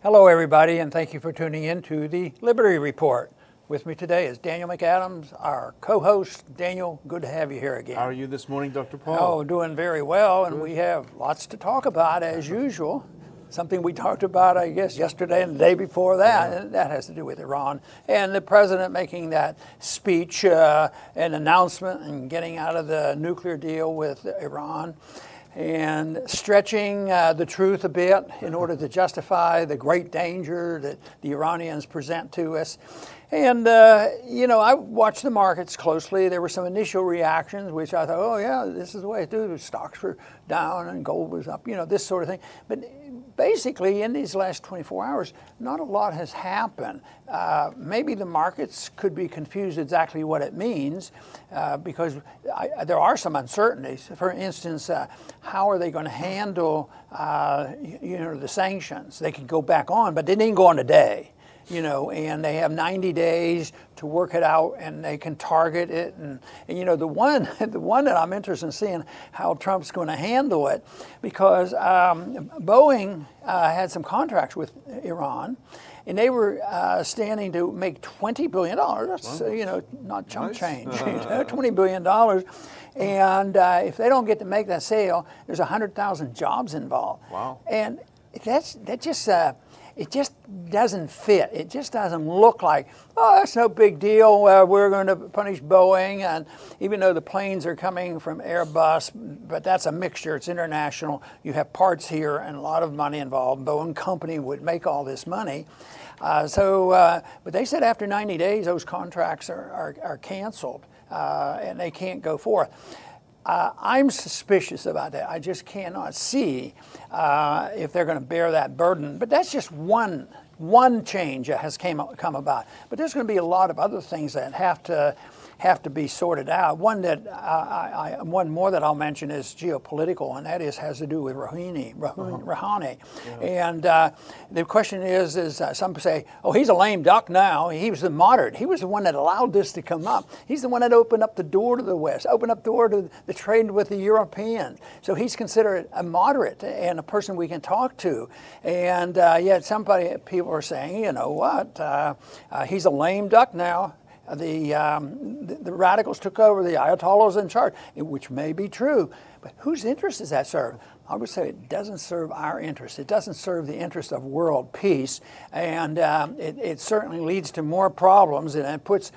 Hello, everybody, and thank you for tuning in to the Liberty Report. With me today is Daniel McAdams, our co-host. Daniel, good to have you here again. How are you this morning, Dr. Paul? Oh, doing very well, and we have lots to talk about as usual. Something we talked about, I guess, yesterday and the day before that, and that has to do with Iran. And the president making that speech, an announcement, and getting out of the nuclear deal with Iran, and stretching the truth a bit in order to justify the great danger that the Iranians present to us. And, I watched the markets closely. There were some initial reactions, which I thought, oh, yeah, this is the way to do it. Stocks were down and gold was up, this sort of thing. But basically, in these last 24 hours, not a lot has happened. Maybe the markets could be confused exactly what it means because there are some uncertainties. For instance, how are they going to handle, the sanctions? They could go back on, but they didn't go on today. And they have 90 days to work it out, and they can target it. And the one that I'm interested in seeing how Trump's going to handle it, because Boeing had some contracts with Iran, and they were standing to make $20 billion. That's not chump change. $20 billion. And if they don't get to make that sale, there's 100,000 jobs involved. Wow. And that just. It just doesn't fit. It just doesn't look like, oh, that's no big deal. We're going to punish Boeing. And even though the planes are coming from Airbus, but that's a mixture. It's international. You have parts here and a lot of money involved. Boeing company would make all this money. But they said after 90 days, those contracts are canceled and they can't go forth. I'm suspicious about that. I just cannot see if they're going to bear that burden. But that's just one change that has come about. But there's going to be a lot of other things that have to be sorted out. One more that I'll mention is geopolitical, and that has to do with Rouhani. Yeah. And the question is some say, oh, he's a lame duck now. He was the moderate. He was the one that allowed this to come up. He's the one that opened up the door to the West, opened up the door to the trade with the Europeans. So he's considered a moderate and a person we can talk to. And yet people are saying, he's a lame duck now. The radicals took over, the Ayatollahs in charge, which may be true, but whose interest does that serve? I would say it doesn't serve our interest. It doesn't serve the interest of world peace, and it certainly leads to more problems, and it puts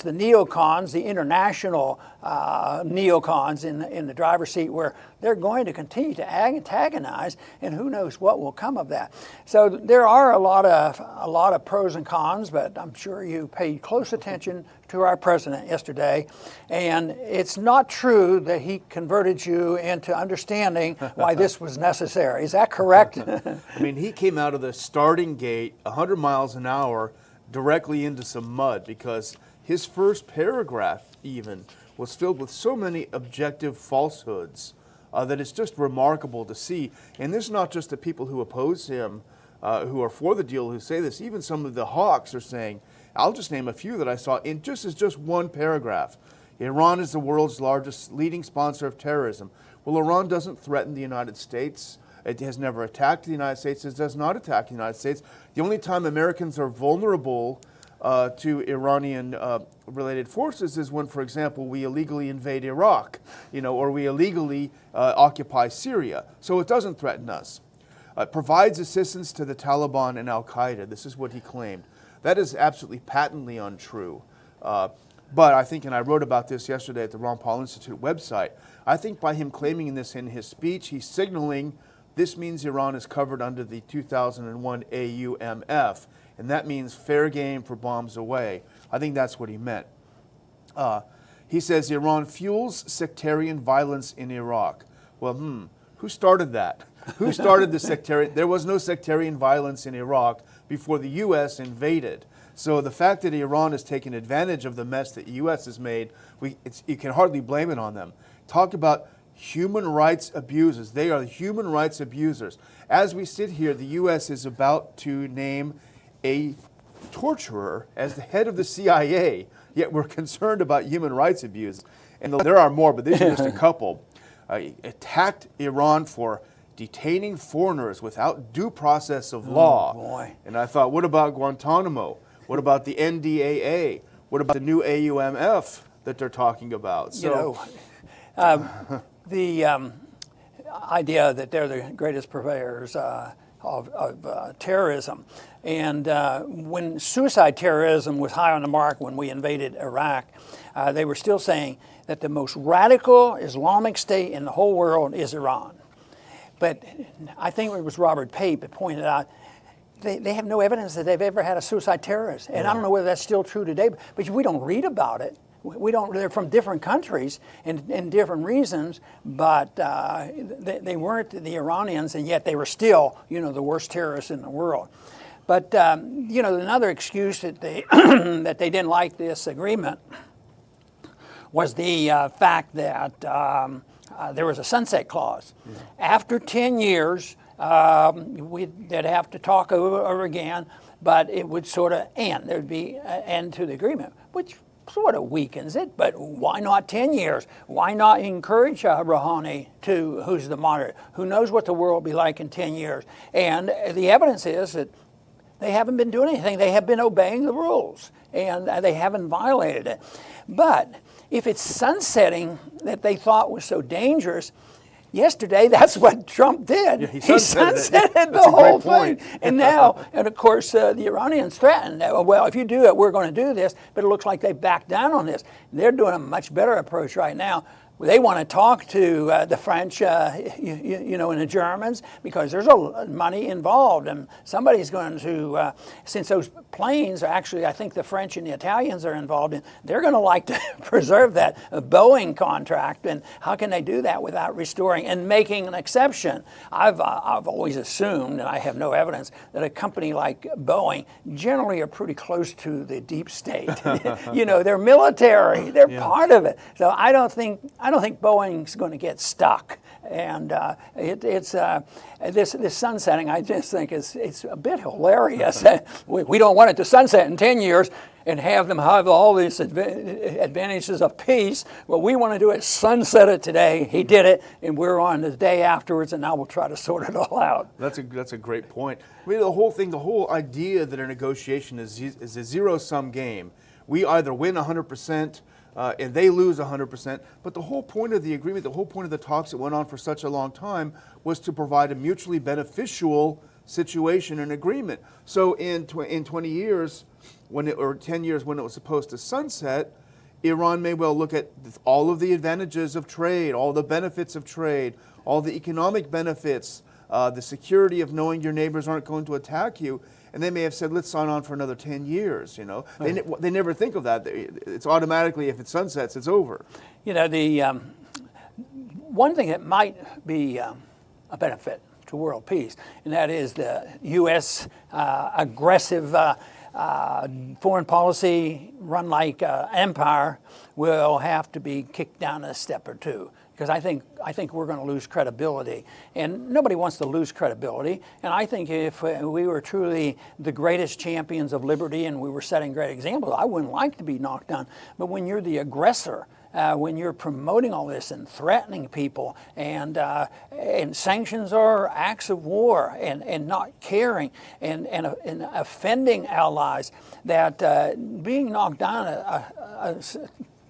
the neocons, the international neocons, in the driver's seat, where they're going to continue to antagonize, and who knows what will come of that. So there are a lot of pros and cons, but I'm sure you paid close attention to our president yesterday, and it's not true that he converted you into understanding why this was necessary. Is that correct? I mean, he came out of the starting gate 100 miles an hour directly into some mud, because his first paragraph even was filled with so many objective falsehoods that it's just remarkable to see. And this is not just the people who oppose him, who are for the deal, who say this. Even some of the hawks are saying, I'll just name a few that I saw in just one paragraph. Iran is the world's largest leading sponsor of terrorism. Well, Iran doesn't threaten the United States. It has never attacked the United States. It does not attack the United States. The only time Americans are vulnerable to Iranian-related forces is when, for example, we illegally invade Iraq, or we illegally occupy Syria. So it doesn't threaten us. It provides assistance to the Taliban and Al-Qaeda. This is what he claimed. That is absolutely patently untrue. But I think, and I wrote about this yesterday at the Ron Paul Institute website, I think by him claiming this in his speech, he's signaling this means Iran is covered under the 2001 AUMF, and that means fair game for bombs away. I think that's what he meant. He says Iran fuels sectarian violence in Iraq. Well, who started that? Who started the sectarian? There was no sectarian violence in Iraq before the U.S. invaded. So the fact that Iran has taken advantage of the mess that the U.S. has made, you can hardly blame it on them. Talk about human rights abusers. They are human rights abusers. As we sit here, the U.S. is about to name a torturer as the head of the CIA, yet we're concerned about human rights abuse. And there are more, but these are just a couple. Attacked Iran for detaining foreigners without due process of law. Boy. And I thought, what about Guantanamo? What about the NDAA? What about the new AUMF that they're talking about? So, the idea that they're the greatest purveyors of terrorism. And when suicide terrorism was high on the mark when we invaded Iraq, they were still saying that the most radical Islamic state in the whole world is Iran. But I think it was Robert Pape that pointed out they have no evidence that they've ever had a suicide terrorist. And I don't know whether that's still true today, but we don't read about it. We don't. They're from different countries and different reasons, but they weren't the Iranians, and yet they were still, the worst terrorists in the world. But another excuse that they that they didn't like this agreement was the fact that there was a sunset clause. Yeah. After 10 years, they'd have to talk over again, but it would sort of end. There'd be an end to the agreement, which sort of weakens it, but why not 10 years? Why not encourage Rouhani who's the moderate, who knows what the world will be like in 10 years? And the evidence is that they haven't been doing anything. They have been obeying the rules, and they haven't violated it. But if it's sunsetting that they thought was so dangerous, yesterday, that's what Trump did. Yeah, he sunsetted the whole thing. And now, and of course, the Iranians threatened, well, if you do it, we're going to do this. But it looks like they backed down on this. They're doing a much better approach right now. They want to talk to the French, and the Germans, because there's money involved, and somebody's going to, since those planes are actually, I think the French and the Italians are involved in, they're going to like to preserve that Boeing contract, and how can they do that without restoring and making an exception? I've always assumed, and I have no evidence, that a company like Boeing generally are pretty close to the deep state. They're military, they're part of it. So I don't think Boeing's going to get stuck, and it's this sunsetting. I just think it's a bit hilarious. We don't want it to sunset in 10 years and have them have all these advantages of peace. What we want to do is sunset it today. He did it, and we're on the day afterwards, and now we'll try to sort it all out. That's a great point. I mean, the whole idea that a negotiation is a zero-sum game. We either win 100%. And they lose 100%. But the whole point of the agreement, the whole point of the talks that went on for such a long time was to provide a mutually beneficial situation and agreement. So in 20 years, or 10 years when it was supposed to sunset, Iran may well look at all of the advantages of trade, all the benefits of trade, all the economic benefits, the security of knowing your neighbors aren't going to attack you. And they may have said, let's sign on for another 10 years, They never think of that. It's automatically, if it sunsets, it's over. The one thing that might be a benefit to world peace, and that is the U.S. Aggressive foreign policy run like empire will have to be kicked down a step or two. Because I think we're going to lose credibility, and nobody wants to lose credibility. And I think if we were truly the greatest champions of liberty and we were setting great examples, I wouldn't like to be knocked down. But when you're the aggressor, when you're promoting all this and threatening people, and sanctions are acts of war, and not caring and offending allies, that being knocked down a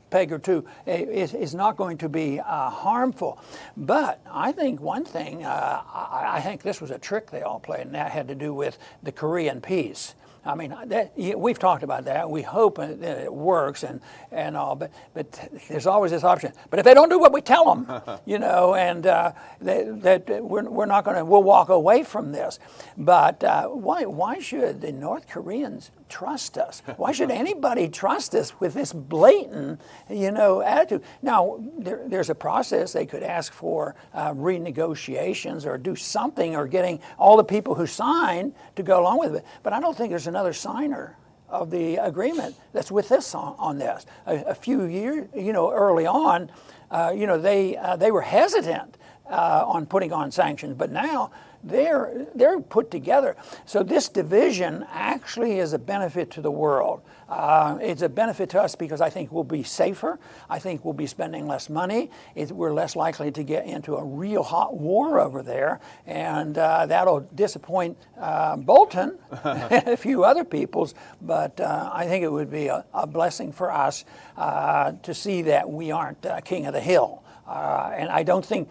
peg or two is not going to be harmful. But I think one thing, I think this was a trick they all played, and that had to do with the Korean peace. I mean, we've talked about that. We hope that it works and all, but there's always this option. But if they don't do what we tell them, and that we're not going to, we'll walk away from this. But why should the North Koreans trust us? Why should anybody trust us with this blatant, attitude? Now, there's a process. They could ask for renegotiations or do something, or getting all the people who signed to go along with it. But I don't think there's another signer of the agreement that's with us on this. A few years, early on, they were hesitant on putting on sanctions, but now they're put together. So this division actually is a benefit to the world. It's a benefit to us because I think we'll be safer. I think we'll be spending less money. We're less likely to get into a real hot war over there, and that'll disappoint Bolton and a few other peoples. But I think it would be a blessing for us to see that we aren't king of the hill. And I don't think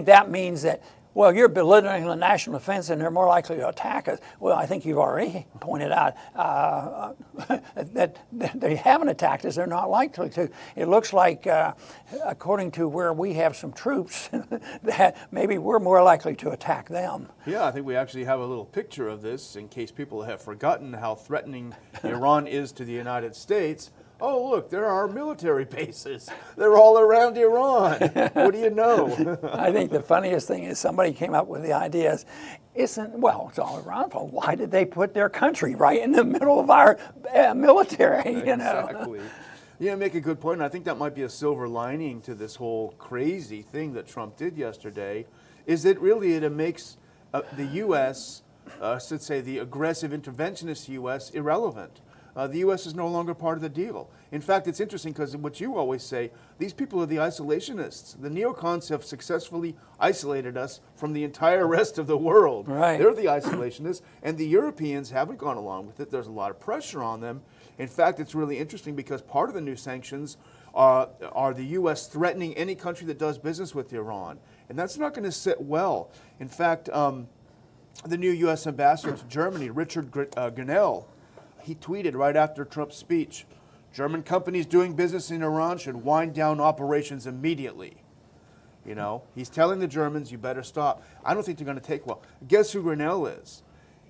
that means that, well, you're belittling the national defense and they're more likely to attack us. Well, I think you've already pointed out that they haven't attacked us. They're not likely to. It looks like, according to where we have some troops, that maybe we're more likely to attack them. Yeah, I think we actually have a little picture of this in case people have forgotten how threatening Iran is to the United States. Oh, look, there are our military bases. They're all around Iran. What do you know? I think the funniest thing is somebody came up with the ideas. It's all around. But why did they put their country right in the middle of our military? You know? Exactly. Yeah, make a good point. And I think that might be a silver lining to this whole crazy thing that Trump did yesterday, is that really it makes the U.S., let's say the aggressive interventionist U.S., irrelevant. The U.S. is no longer part of the deal. In fact, it's interesting because what you always say, these people are the isolationists. The neocons have successfully isolated us from the entire rest of the world. Right. They're the isolationists, and the Europeans haven't gone along with it. There's a lot of pressure on them. In fact, it's really interesting because part of the new sanctions are the U.S. threatening any country that does business with Iran. And that's not going to sit well. In fact, the new U.S. ambassador to Germany, Richard Grinnell, he tweeted right after Trump's speech, German companies doing business in Iran should wind down operations immediately. You know, he's telling the Germans, you better stop. I don't think they're going to take well. Guess who Grinnell is?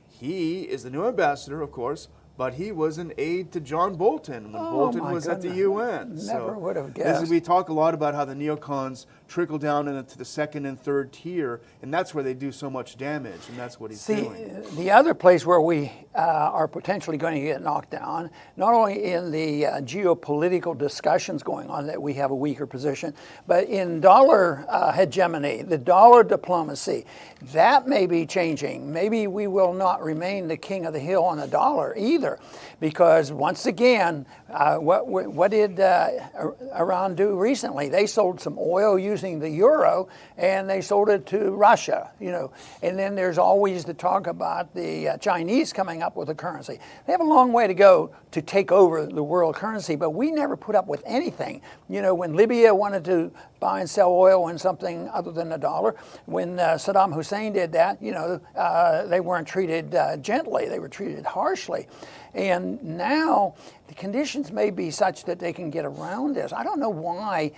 He is the new ambassador, of course, but he was an aide to John Bolton when Bolton was at the UN. Never would have guessed. We talk a lot about how the neocons trickle down into the second and third tier, and that's where they do so much damage, and that's what he's doing. The other place where we are potentially going to get knocked down, not only in the geopolitical discussions going on that we have a weaker position, but in dollar hegemony, the dollar diplomacy, that may be changing. Maybe we will not remain the king of the hill on the dollar either, because once again, what did Iran do recently? They sold some oil using the euro, and they sold it to Russia. You know, and then there's always the talk about the Chinese coming up with a currency. They have a long way to go to take over the world currency, but we never put up with anything. You know, when Libya wanted to buy and sell oil in something other than the dollar, when Saddam Hussein did that, you know, they weren't treated gently. They were treated harshly. And now the conditions may be such that they can get around this. I don't know why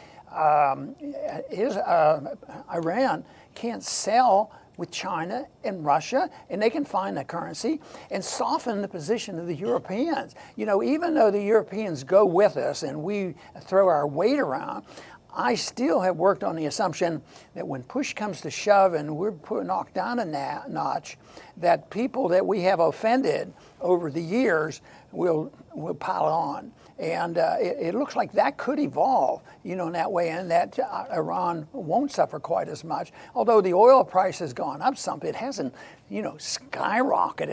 Iran can't sell with China and Russia, and they can find a currency and soften the position of the Europeans. You know, even though the Europeans go with us and we throw our weight around, I still have worked on the assumption that when push comes to shove and we're knocked down a notch, that people that we have offended over the years will pile on. And it looks like that could evolve, you know, in that way, and that Iran won't suffer quite as much. Although the oil price has gone up some, it hasn't, you know, skyrocketed.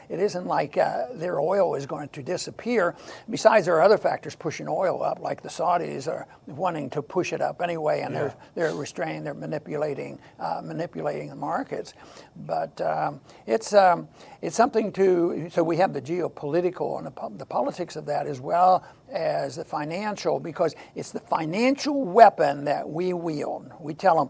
It isn't like their oil is going to disappear. Besides, there are other factors pushing oil up, like the Saudis are wanting to push it up anyway, and they're restraining, they're manipulating the markets. But it's something to. So we have the geopolitical and the politics of that, as well as the financial, because it's the financial weapon that we wield. We tell them,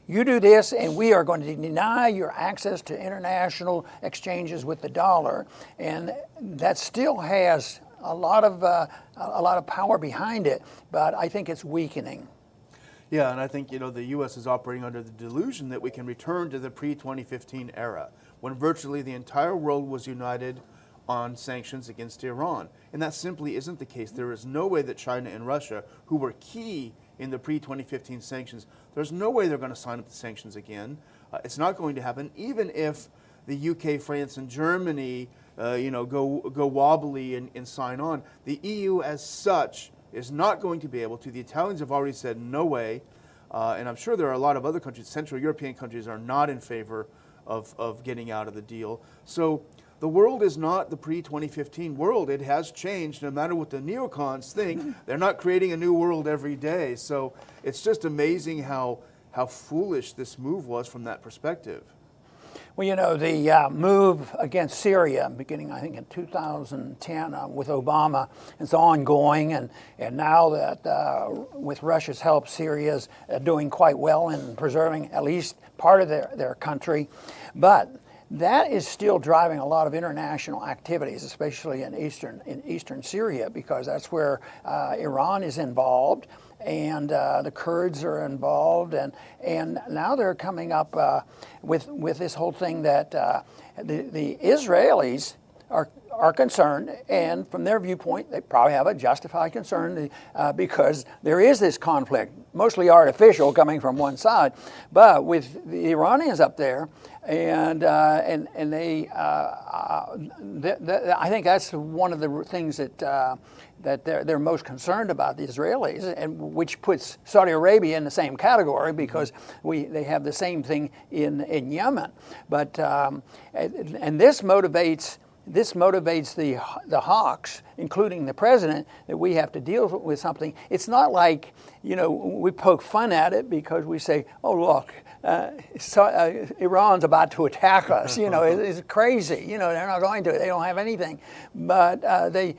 you do this and we are going to deny your access to international exchanges with the dollar. And that still has a lot of power behind it, but I think it's weakening. Yeah, and I think, you know, the U.S. is operating under the delusion that we can return to the pre-2015 era, when virtually the entire world was united on sanctions against Iran. And that simply isn't the case. There is no way that China and Russia, who were key in the pre-2015 sanctions, there's no way they're going to sign up to sanctions again. It's not going to happen, even if the UK, France, and Germany, go wobbly and sign on. The EU as such is not going to be able to. The Italians have already said no way, and I'm sure there are a lot of other countries, Central European countries, are not in favor of getting out of the deal. So the world is not the pre-2015 world. It has changed. No matter what the neocons think, they're not creating a new world every day. So it's just amazing how foolish this move was from that perspective. Well, you know, the move against Syria, beginning I think in 2010 with Obama, is ongoing, and now that with Russia's help, Syria's doing quite well in preserving at least part of their country. But that is still driving a lot of international activities, especially in eastern Syria, because that's where Iran is involved, and the Kurds are involved, and now they're coming up with this whole thing that the Israelis are concerned, and from their viewpoint, they probably have a justified concern because there is this conflict, mostly artificial, coming from one side, but with the Iranians up there, and they, I think that's one of the things that they're most concerned about, the Israelis, and which puts Saudi Arabia in the same category because they have the same thing in Yemen, but and this motivates the hawks, including the president, that we have to deal with something. It's not like, you know, we poke fun at it because we say, oh, look, Iran's about to attack us. You know, it's crazy. You know, they're not going to. They don't have anything. But they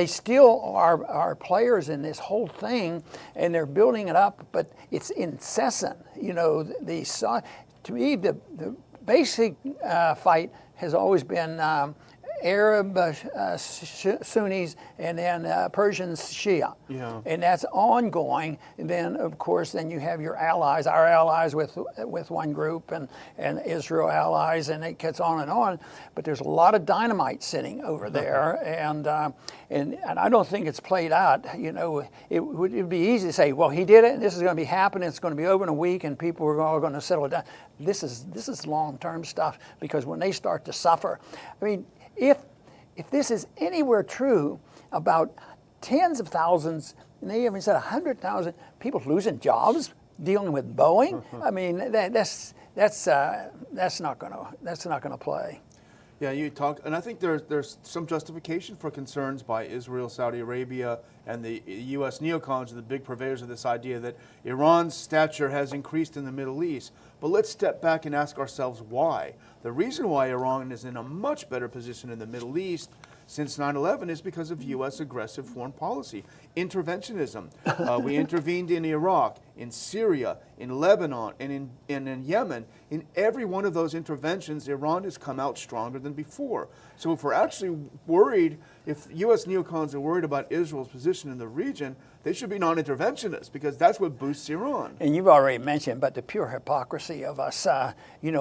still are players in this whole thing, and they're building it up, but it's incessant. You know, to me, the basic fight has always been Arab Sunnis and then Persians Shia. Yeah. And that's ongoing. And then, of course, then you have your allies, our allies with one group and Israel allies, and it gets on and on. But there's a lot of dynamite sitting over there, and I don't think it's played out. You know, it would be easy to say, well, he did it, and this is going to be happening, it's going to be over in a week, and people are all going to settle down. This is long-term stuff, because when they start to suffer, I mean, if this is anywhere true about tens of thousands, and they even said 100,000 people losing jobs dealing with Boeing, I mean that's not gonna play. Yeah, you talk, and I think there's some justification for concerns by Israel, Saudi Arabia, and the U.S. neocons are the big purveyors of this idea that Iran's stature has increased in the Middle East. But let's step back and ask ourselves why. The reason why Iran is in a much better position in the Middle East since 9/11 is because of U.S. aggressive foreign policy, interventionism. We intervened in Iraq, in Syria, in Lebanon, and in Yemen. In every one of those interventions, Iran has come out stronger than before. So if we're actually worried, if U.S. neocons are worried about Israel's position in the region, they should be non-interventionists, because that's what boosts Iran. And you've already mentioned, but the pure hypocrisy of us,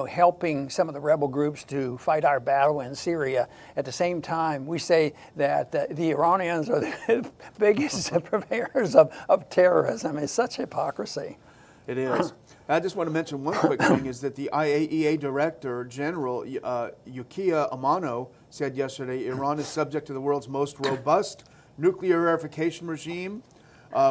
helping some of the rebel groups to fight our battle in Syria. At the same time, we say that the Iranians are the biggest purveyors of terrorism. It's such hypocrisy. It is. I just want to mention one quick thing, is that the IAEA Director General, Yukiya Amano, said yesterday Iran is subject to the world's most robust nuclear verification regime,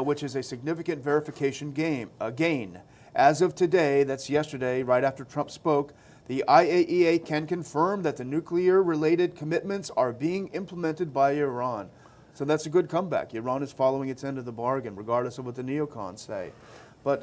which is a significant verification gain. As of today, that's yesterday, right after Trump spoke, the IAEA can confirm that the nuclear-related commitments are being implemented by Iran. So that's a good comeback. Iran is following its end of the bargain, regardless of what the neocons say. But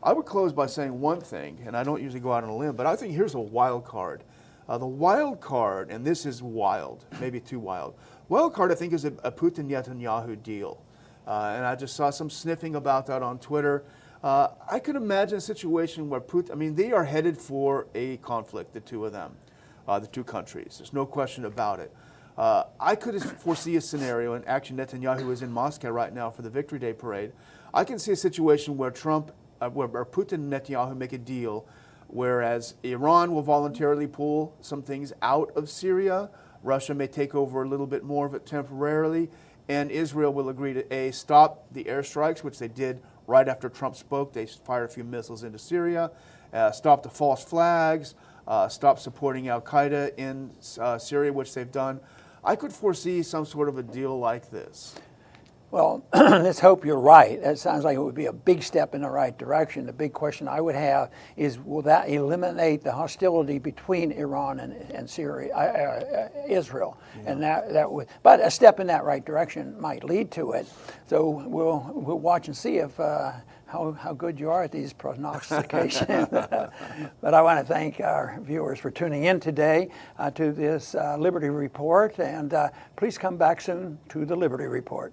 I would close by saying one thing, and I don't usually go out on a limb, but I think here's a wild card. The wild card, and this is wild, maybe too wild. Wild card, I think, is a Putin-Netanyahu deal. And I just saw some sniffing about that on Twitter. I could imagine a situation where Putin, they are headed for a conflict, the two of them, the two countries. There's no question about it. I could foresee a scenario, and actually Netanyahu is in Moscow right now for the Victory Day parade. I can see a situation where where Putin and Netanyahu make a deal, whereas Iran will voluntarily pull some things out of Syria, Russia may take over a little bit more of it temporarily, and Israel will agree to stop the airstrikes, which they did right after Trump spoke. They fired a few missiles into Syria, stop the false flags, stop supporting Al-Qaeda in Syria, which they've done. I could foresee some sort of a deal like this. Well, let's hope you're right. That sounds like it would be a big step in the right direction. The big question I would have is, will that eliminate the hostility between Iran and Syria, Israel? Yeah. And that would, but a step in that right direction might lead to it. So we'll watch and see if how good you are at these prognostications. But I want to thank our viewers for tuning in today to this Liberty Report, and please come back soon to the Liberty Report.